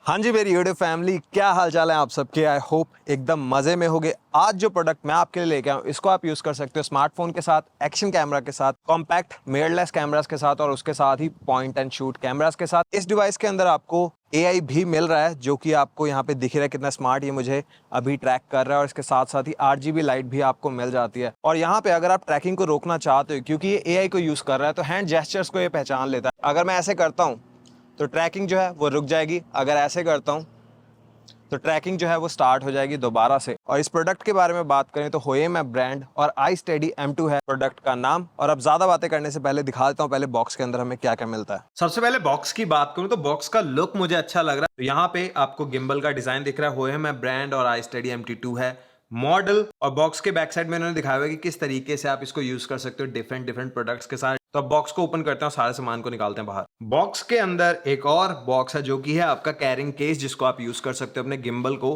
हाँ जी मेरी YouTube family, क्या हाल चाल है आप सबके। आई होप एकदम मज़े में होगे। आज जो प्रोडक्ट मैं आपके लिए लेके आऊँ इसको आप यूज़ कर सकते हो स्मार्टफोन के साथ, एक्शन कैमरा के साथ, कॉम्पैक्ट मिररलेस कैमरास के साथ और उसके साथ ही पॉइंट एंड शूट कैमरास के साथ। इस डिवाइस के अंदर आपको AI भी मिल रहा है जो कि आपको यहाँ पे दिख रहा है कितना स्मार्ट ये मुझे अभी ट्रैक कर रहा है। और इसके साथ साथ ही RGB लाइट भी आपको मिल जाती है। और यहाँ पे अगर आप ट्रैकिंग को रोकना चाहते हो क्योंकि ये AI को यूज़ कर रहा है तो हैंड जेस्चर्स को ये पहचान लेता है। अगर मैं ऐसे करता हूँ तो ट्रैकिंग जो है वो रुक जाएगी, अगर ऐसे करता हूँ तो ट्रैकिंग जो है वो स्टार्ट हो जाएगी दोबारा से। और इस प्रोडक्ट के बारे में बात करें तो होएम है ब्रांड और iSteady M2 है प्रोडक्ट का नाम। और अब ज्यादा बातें करने से पहले दिखा देता हूँ पहले बॉक्स के अंदर हमें क्या क्या मिलता है। सबसे पहले बॉक्स की बात करूं तो बॉक्स का लुक मुझे अच्छा लग रहा है। तो यहाँ पे आपको गिम्बल का डिजाइन दिख रहा है, होएम है ब्रांड और iSteady M2 है मॉडल। और बॉक्स के बैक साइड में इन्होंने दिखाया हुआ है कि किस तरीके से आप इसको यूज कर सकते हो डिफरेंट डिफरेंट प्रोडक्ट्स के साथ। तो अब बॉक्स को ओपन करते हैं और सारे सामान को निकालते हैं बाहर। बॉक्स के अंदर एक और बॉक्स है जो कि है आपका कैरिंग केस, जिसको आप यूज कर सकते हो अपने गिम्बल को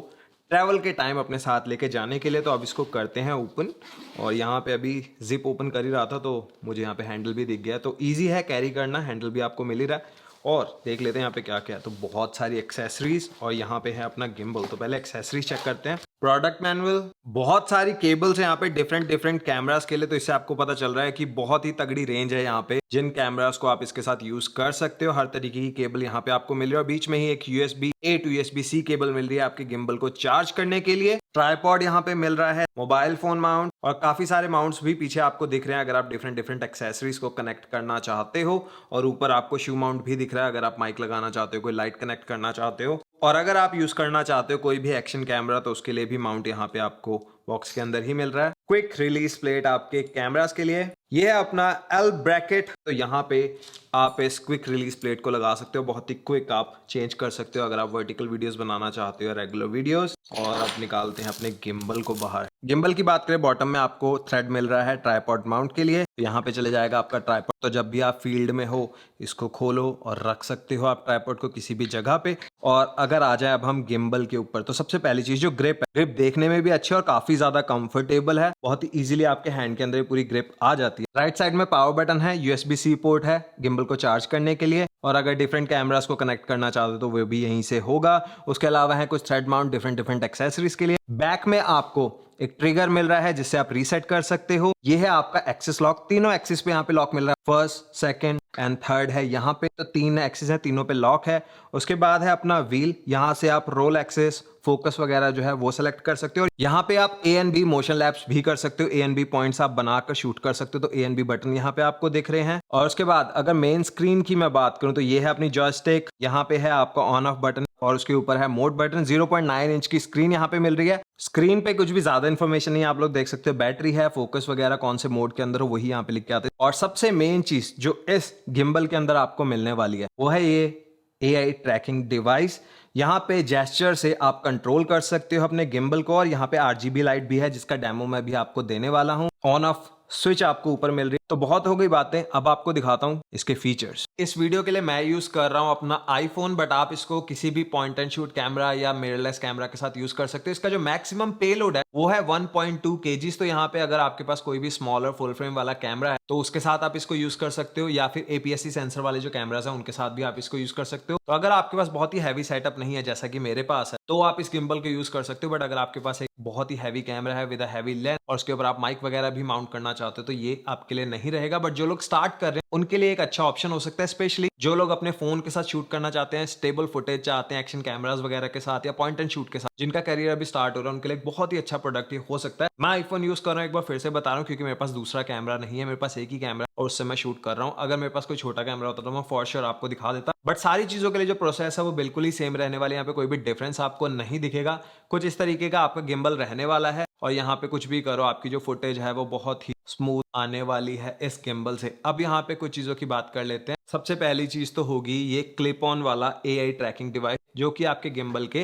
ट्रैवल के टाइम अपने साथ लेके जाने के लिए। तो अब इसको करते हैं ओपन। और यहाँ पे अभी जिप ओपन कर ही रहा था तो मुझे यहाँ पे हैंडल भी दिख गया, तो इजी है कैरी करना, हैंडल भी आपको मिल ही रहा है। और देख लेते हैं यहाँ पे क्या क्या है। तो बहुत सारी एक्सेसरीज और यहाँ पे है अपना गिम्बल। तो पहले एक्सेसरीज चेक करते हैं। प्रोडक्ट मैनुअल, बहुत सारी केबल्स है यहाँ पे डिफरेंट डिफरेंट कैमरास के लिए। तो इससे आपको पता चल रहा है कि बहुत ही तगड़ी रेंज है यहाँ पे जिन कैमरास को आप इसके साथ यूज कर सकते हो। हर तरीके की केबल यहाँ पे आपको मिल रही है और बीच में ही एक USB-A to USB-C केबल मिल रही है आपके गिम्बल को चार्ज करने के लिए। ट्राइपॉड यहाँ पे मिल रहा है, मोबाइल फोन माउंट और काफी सारे माउंट्स भी पीछे आपको दिख रहे हैं अगर आप डिफरेंट डिफरेंट एक्सेसरीज को कनेक्ट करना चाहते हो। और ऊपर आपको शू माउंट भी दिख रहा है अगर आप माइक लगाना चाहते हो, कोई लाइट कनेक्ट करना चाहते हो। और अगर आप यूज करना चाहते हो कोई भी एक्शन कैमरा तो उसके लिए भी माउंट यहाँ पे आपको बॉक्स के अंदर ही मिल रहा है। क्विक रिलीज प्लेट आपके कैमरास के लिए, ये है अपना L ब्रैकेट। तो यहाँ पे आप इस क्विक रिलीज प्लेट को लगा सकते हो, बहुत ही क्विक आप चेंज कर सकते हो अगर आप वर्टिकल वीडियोस बनाना चाहते हो, रेगुलर वीडियोस। और अब निकालते हैं अपने गिम्बल को बाहर। गिम्बल की बात करें, बॉटम में आपको थ्रेड मिल रहा है ट्राइपॉड माउंट के लिए। तो यहाँ पे चले जाएगा आपका ट्राइपॉड। तो जब भी आप फील्ड में हो इसको खोलो और रख सकते हो आप ट्राइपॉड को किसी भी जगह पे। और अगर आ जाए अब हम गिम्बल के ऊपर, तो सबसे पहली चीज जो ग्रिप है, ग्रिप देखने में भी अच्छी और काफी ज्यादा कंफर्टेबल है। बहुत ही इजीली आपके हैंड के अंदर पूरी ग्रिप आ जाती है। राइट साइड में पावर बटन है, USB-C पोर्ट है गिम्बल को चार्ज करने के लिए। और अगर डिफरेंट कैमरास को कनेक्ट करना चाहते हो तो वो भी यहीं से होगा। उसके अलावा है कुछ thread mount different different accessories के लिए। बैक में आपको एक ट्रिगर मिल रहा है जिससे आप रीसेट कर सकते हो। ये है आपका एक्सिस लॉक, तीनों एक्सिस पे यहाँ पे लॉक मिल रहा है, फर्स्ट सेकंड एंड थर्ड है यहाँ पे। तो 3 एक्सिस है, तीनों पे लॉक है। उसके बाद है अपना व्हील, यहाँ से आप रोल एक्सिस, फोकस वगैरह जो है वो सेलेक्ट कर सकते हो। यहाँ पे आप A&B मोशन लैप्स भी कर सकते हो, A&B पॉइंट्स आप बनाकर शूट कर सकते हो। तो A&B बटन यहाँ पे आपको दिख रहे हैं। और उसके बाद अगर मेन स्क्रीन की मैं बात करूं तो ये है अपनी जॉयस्टिक, यहाँ पे है आपका ऑन ऑफ बटन और उसके ऊपर है मोड बटन। 0.9 इंच की स्क्रीन यहाँ पे मिल रही है। स्क्रीन पे कुछ भी ज्यादा इन्फॉर्मेशन नहीं, आप लोग देख सकते हो। बैटरी है, फोकस वगैरह कौन से मोड के अंदर हो वही यहाँ पे लिख के आते हैं। और सबसे मेन चीज जो इस गिम्बल के अंदर आपको मिलने वाली है वो है ये AI ट्रैकिंग डिवाइस। यहाँ पे जेस्चर से आप कंट्रोल कर सकते हो अपने गिम्बल को। और यहाँ पे RGB लाइट भी है जिसका डेमो मैं भी आपको देने वाला हूँ। ऑन ऑफ स्विच आपको ऊपर मिल रही है। तो बहुत हो गई बातें, अब आपको दिखाता हूँ इसके फीचर्स। इस वीडियो के लिए मैं यूज कर रहा हूँ अपना iPhone, बट आप इसको किसी भी पॉइंट एंड शूट कैमरा या मिररलेस कैमरा के साथ यूज कर सकते हो। इसका जो मैक्सिमम पेलोड है वो है 1.2 kg। तो यहाँ पे अगर आपके पास कोई भी स्मॉलर फुल फ्रेम वाला कैमरा है तो उसके साथ आप इसको यूज कर सकते हो, या फिर APS-C सेंसर वाले जो कैमरास हैं उनके साथ भी आप इसको यूज कर सकते हो। तो अगर आपके पास बहुत ही हैवी सेटअप नहीं है जैसा कि मेरे पास है तो आप इस गिम्बल को यूज कर सकते हो। बट अगर आपके पास एक बहुत ही हैवी कैमरा है विद अ हैवी लेंथ और उसके ऊपर आप माइक वगैरह भी माउंट करना चाहते हो तो ये आपके लिए नहीं रहेगा। बट जो लोग स्टार्ट कर रहे हैं उनके लिए एक अच्छा ऑप्शन हो सकता है, स्पेशली जो लोग अपने फोन के साथ शूट करना चाहते हैं, स्टेबल फुटेज चाहते हैं एक्शन कैमरास वगैरह के साथ या पॉइंट एंड शूट के साथ, जिनका करियर अभी स्टार्ट हो रहा है उनके लिए एक बहुत ही अच्छा प्रोडक्ट हो सकता है। मैं iPhone यूज कर रहा हूँ, एक बार फिर से बता रहा हूँ, क्योंकि मेरे पास दूसरा कैमरा नहीं है, मेरे पास एक ही कैमरा और उससे मैं शूट कर रहा हूँ। अगर मेरे पास कोई छोटा कैमरा होता तो मैं फॉर श्योर आपको दिखा देता। बट सारी चीजों के लिए जो प्रोसेस है वो बिल्कुल ही सेम रहने वाली है, यहाँ पे कोई भी डिफरेंस आपको नहीं दिखेगा। कुछ इस तरीके का आपका गिम्बल रहने वाला है और यहाँ पे कुछ भी करो आपकी जो फुटेज है वो बहुत ही स्मूथ आने वाली है इस गिम्बल से। अब यहाँ पे कुछ चीजों की बात कर लेते हैं। सबसे पहली चीज तो होगी ये क्लिप ऑन वाला AI ट्रैकिंग डिवाइस, जो कि आपके गिम्बल के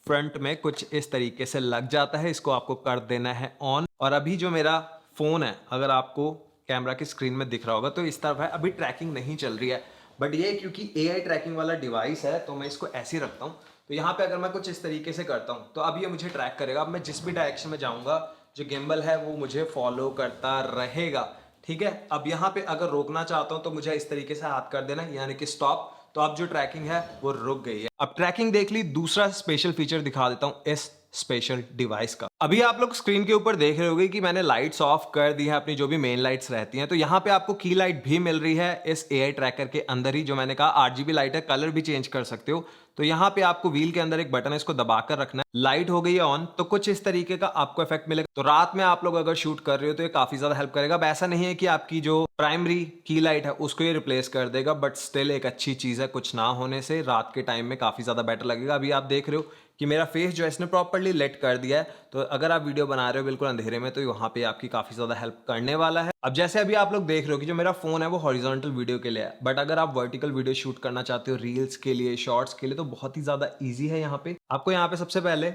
फ्रंट में कुछ इस तरीके से लग जाता है। इसको आपको कर देना है ऑन। और अभी जो मेरा फोन है, अगर आपको कैमरा की स्क्रीन में दिख रहा होगा तो इस तरफ है, अभी ट्रैकिंग नहीं चल रही है। बट ये क्योंकि AI ट्रैकिंग वाला डिवाइस है तो मैं इसको ऐसे ही रखता हूँ। तो यहाँ पे अगर मैं कुछ इस तरीके से करता हूँ तो अब ये मुझे ट्रैक करेगा। अब मैं जिस भी डायरेक्शन में जाऊंगा जो गिम्बल है वो मुझे फॉलो करता रहेगा। ठीक है, अब यहाँ पे अगर रोकना चाहता हूँ तो मुझे इस तरीके से हाथ कर देना, यानी कि स्टॉप। तो अब जो ट्रैकिंग है वो रुक गई है। अब ट्रैकिंग देख ली, दूसरा स्पेशल फीचर दिखा देता हूं इस स्पेशल डिवाइस का। अभी आप लोग स्क्रीन के ऊपर देख रहे होंगे कि मैंने लाइट्स ऑफ कर दी है, अपनी जो भी मेन लाइट्स रहती हैं। तो यहाँ पे आपको की लाइट भी मिल रही है इस एआई ट्रैकर के अंदर ही। जो मैंने कहा आरजीबी लाइट है, कलर भी चेंज कर सकते हो। तो यहाँ पे आपको व्हील के अंदर एक बटन है, इसको दबाकर रखना है। लाइट हो गई है ऑन, तो कुछ इस तरीके का आपको इफेक्ट मिलेगा। तो रात में आप लोग अगर शूट कर रहे हो तो ये काफी ज्यादा हेल्प करेगा। अब ऐसा नहीं है कि आपकी जो प्राइमरी की लाइट है उसको ये रिप्लेस कर देगा, बट स्टिल एक अच्छी चीज है। कुछ ना होने से रात के टाइम में काफी ज्यादा बेटर लगेगा। अभी आप देख रहे हो कि मेरा फेस जो है इसने प्रॉपर्ली लेट कर दिया है। तो अगर आप वीडियो बना रहे हो बिल्कुल अंधेरे में, तो वहां पे आपकी काफी ज्यादा हेल्प करने वाला है। अब जैसे अभी आप लोग देख रहे हो कि जो मेरा फोन है वो हॉरिजॉन्टल वीडियो के लिए है, बट अगर आप वर्टिकल वीडियो शूट करना चाहते हो रील्स के लिए, शॉर्ट्स के लिए, तो बहुत ही ज्यादा ईजी है। यहाँ पे आपको यहाँ पे सबसे पहले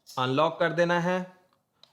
अनलॉक कर देना है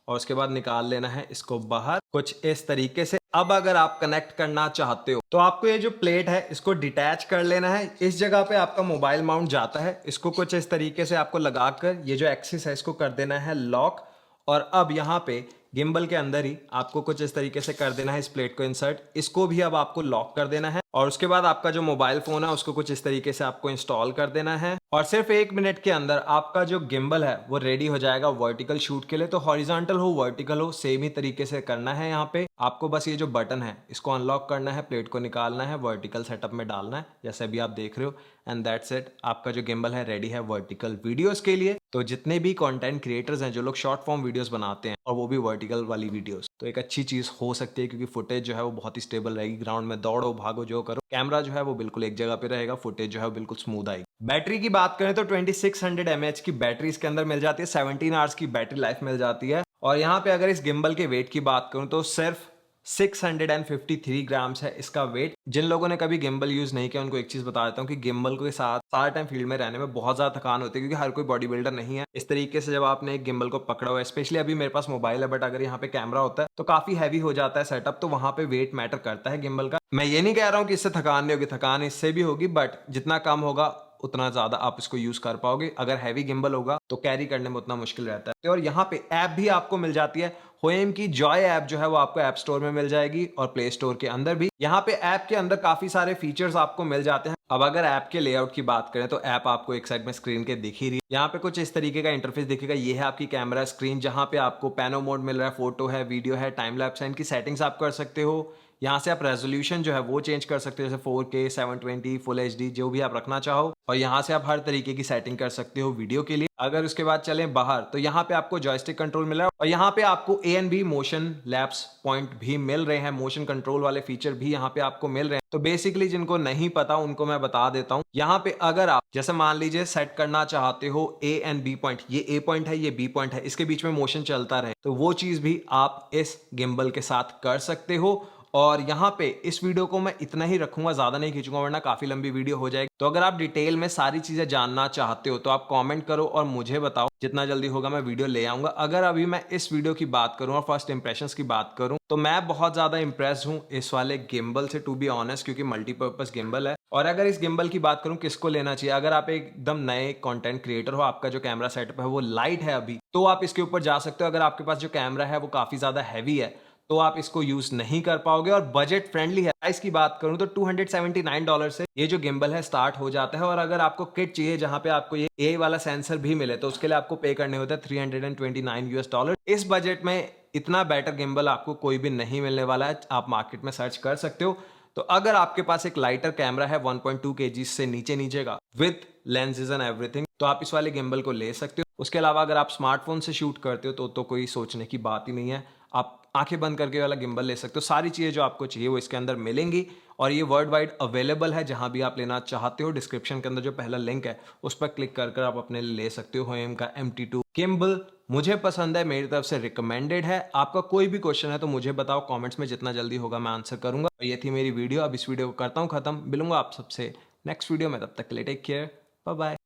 और उसके बाद निकाल लेना है इसको बाहर, कुछ इस तरीके से। अब अगर आप कनेक्ट करना चाहते हो तो आपको ये जो प्लेट है इसको डिटैच कर लेना है। इस जगह पे आपका मोबाइल माउंट जाता है, इसको कुछ इस तरीके से आपको लगाकर ये जो एक्सिस है इसको कर देना है लॉक। और अब यहाँ पे गिम्बल के अंदर ही आपको कुछ इस तरीके से कर देना है इस प्लेट को इंसर्ट। इसको भी अब आपको लॉक कर देना है और उसके बाद आपका जो मोबाइल फोन है उसको कुछ इस तरीके से आपको इंस्टॉल कर देना है। और सिर्फ 1 मिनट के अंदर आपका जो गिम्बल है वो रेडी हो जाएगा वर्टिकल शूट के लिए। तो हॉरिजॉन्टल हो वर्टिकल हो सेम ही तरीके से करना है। यहाँ पे आपको बस ये जो बटन है इसको अनलॉक करना है, प्लेट को निकालना है, वर्टिकल सेटअप में डालना है जैसे अभी आप देख रहे हो, एंड दैट्स इट। आपका जो गिम्बल है रेडी है वर्टिकल वीडियोस के लिए। तो जितने भी कंटेंट क्रिएटर्स हैं जो लोग शॉर्ट फॉर्म वीडियोस बनाते हैं और वो भी वर्टिकल वाली वीडियोस, तो एक अच्छी चीज हो सकती है क्योंकि फुटेज जो है वो बहुत ही स्टेबल रहेगी। ग्राउंड में दौड़ो भागो जो करो, कैमरा जो है वो बिल्कुल एक जगह पे रहेगा, फुटेज जो है वो बिल्कुल स्मूथ आएगी। बैटरी की बात करें तो 2600 mAh की बैटरी इसके अंदर मिल जाती है, 17 आवर्स की बैटरी लाइफ मिल जाती है। और यहाँ पे अगर इस गिम्बल के वेट की बात करूं तो सिर्फ 653 ग्राम्स है इसका वेट। जिन लोगों ने कभी गिम्बल यूज नहीं किया उनको एक चीज बता देता हूँ कि गिम्बल के साथ सारा टाइम फील्ड में रहने में बहुत ज्यादा थकान होती है, क्योंकि हर कोई बॉडी बिल्डर नहीं है। इस तरीके से जब आपने एक गिम्बल को पकड़ा हुआ है, स्पेशली अभी मेरे पास मोबाइल है बट अगर यहाँ पे कैमरा होता है तो काफी हैवी हो जाता है सेटअप, तो वहां पे वेट मैटर करता है गिम्बल का। मैं ये नहीं कह रहा हूँ कि इससे थकान नहीं होगी, थकान इससे भी होगी, बट जितना कम होगा उतना ज्यादा आप इसको यूज कर पाओगे। अगर हैवी गिम्बल होगा तो कैरी करने में उतना मुश्किल रहता है। और यहाँ पे ऐप भी आपको मिल जाती है, होएम की जॉय ऐप जो है वो आपको ऐप स्टोर में मिल जाएगी और प्ले स्टोर के अंदर भी। यहाँ पे ऐप के अंदर काफी सारे फीचर्स आपको मिल जाते हैं। अब अगर ऐप के लेआउट की बात करें तो ऐप आपको एक साइड में स्क्रीन के दिख ही रही है। यहाँ पे कुछ इस तरीके का इंटरफेस दिखेगा। ये है आपकी कैमरा स्क्रीन जहां पे आपको पैनो मोड मिल रहा है, फोटो है, वीडियो है, टाइम लैप्स है, इनकी सेटिंग्स आप कर सकते हो। यहाँ से आप रेजोल्यूशन जो है वो चेंज कर सकते हो, जैसे 4K 720 फुल HD जो भी आप रखना चाहो। और यहाँ से आप हर तरीके की सेटिंग कर सकते हो वीडियो के लिए। अगर उसके बाद चलें बाहर तो यहाँ पे आपको जॉयस्टिक कंट्रोल मिल रहा है और यहाँ पे आपको A&B मोशन लैप्स पॉइंट भी मिल रहे हैं, मोशन कंट्रोल वाले फीचर भी यहाँ पे आपको मिल रहे हैं। तो बेसिकली जिनको नहीं पता उनको मैं बता देता हूँ। यहाँ पे अगर आप जैसे मान लीजिए सेट करना चाहते हो A&B पॉइंट, ये A पॉइंट है ये B पॉइंट है, इसके बीच में मोशन चलता रहे, तो वो चीज भी आप इस गिम्बल के साथ कर सकते हो। और यहाँ पे इस वीडियो को मैं इतना ही रखूंगा, ज्यादा नहीं खींचूंगा वरना काफी लंबी वीडियो हो जाएगी। तो अगर आप डिटेल में सारी चीजें जानना चाहते हो तो आप कमेंट करो और मुझे बताओ, जितना जल्दी होगा मैं वीडियो ले आऊंगा। अगर अभी मैं इस वीडियो की बात करूं और फर्स्ट इंप्रेशंस की बात करूं तो मैं बहुत ज्यादा इंप्रेस हूं इस वाले गिम्बल से, टू बी ऑनेस्ट, क्योंकि मल्टीपर्पज गिम्बल है। और अगर इस गिम्बल की बात करूं किसको लेना चाहिए, अगर आप एकदम नए कंटेंट क्रिएटर हो, आपका जो कैमरा सेटअप है वो लाइट है अभी, तो आप इसके ऊपर जा सकते हो। अगर आपके पास जो कैमरा है वो काफी ज्यादा हैवी है तो आप इसको यूज नहीं कर पाओगे। और बजट फ्रेंडली है। प्राइस की बात करूं तो $279 से ये जो गिम्बल है स्टार्ट हो जाता है। और अगर आपको किट चाहिए जहां पे आपको ये AI वाला सेंसर भी मिले तो उसके लिए आपको पे करने होते हैं $329। इस बजट में इतना बेटर गिम्बल आपको कोई भी नहीं मिलने वाला है, आप मार्केट में सर्च कर सकते हो। तो अगर आपके पास एक लाइटर कैमरा है 1.2 kg से नीचे का विद लेंसेज एंड एवरीथिंग, तो आप इस वाले गिम्बल को ले सकते हो। उसके अलावा अगर आप स्मार्टफोन से शूट करते हो तो कोई सोचने की बात ही नहीं है, आप आंखें बंद करके वाला गिम्बल ले सकते हो। सारी चीजें जो आपको चाहिए वो इसके अंदर मिलेंगी और ये वर्ल्ड वाइड अवेलेबल है। जहां भी आप लेना चाहते हो डिस्क्रिप्शन के अंदर जो पहला लिंक है उस पर क्लिक कर आप अपने ले सकते हो। होएम का MT2 गिम्बल मुझे पसंद है, मेरी तरफ से रिकमेंडेड है। आपका कोई भी क्वेश्चन है तो मुझे बताओ कमेंट्स में, जितना जल्दी होगा मैं आंसर करूंगा। ये थी मेरी वीडियो, अब इस वीडियो को करता हूं खत्म। मिलूंगा आप सबसे नेक्स्ट वीडियो में, तब तक के लिए टेक केयर, बाय बाय।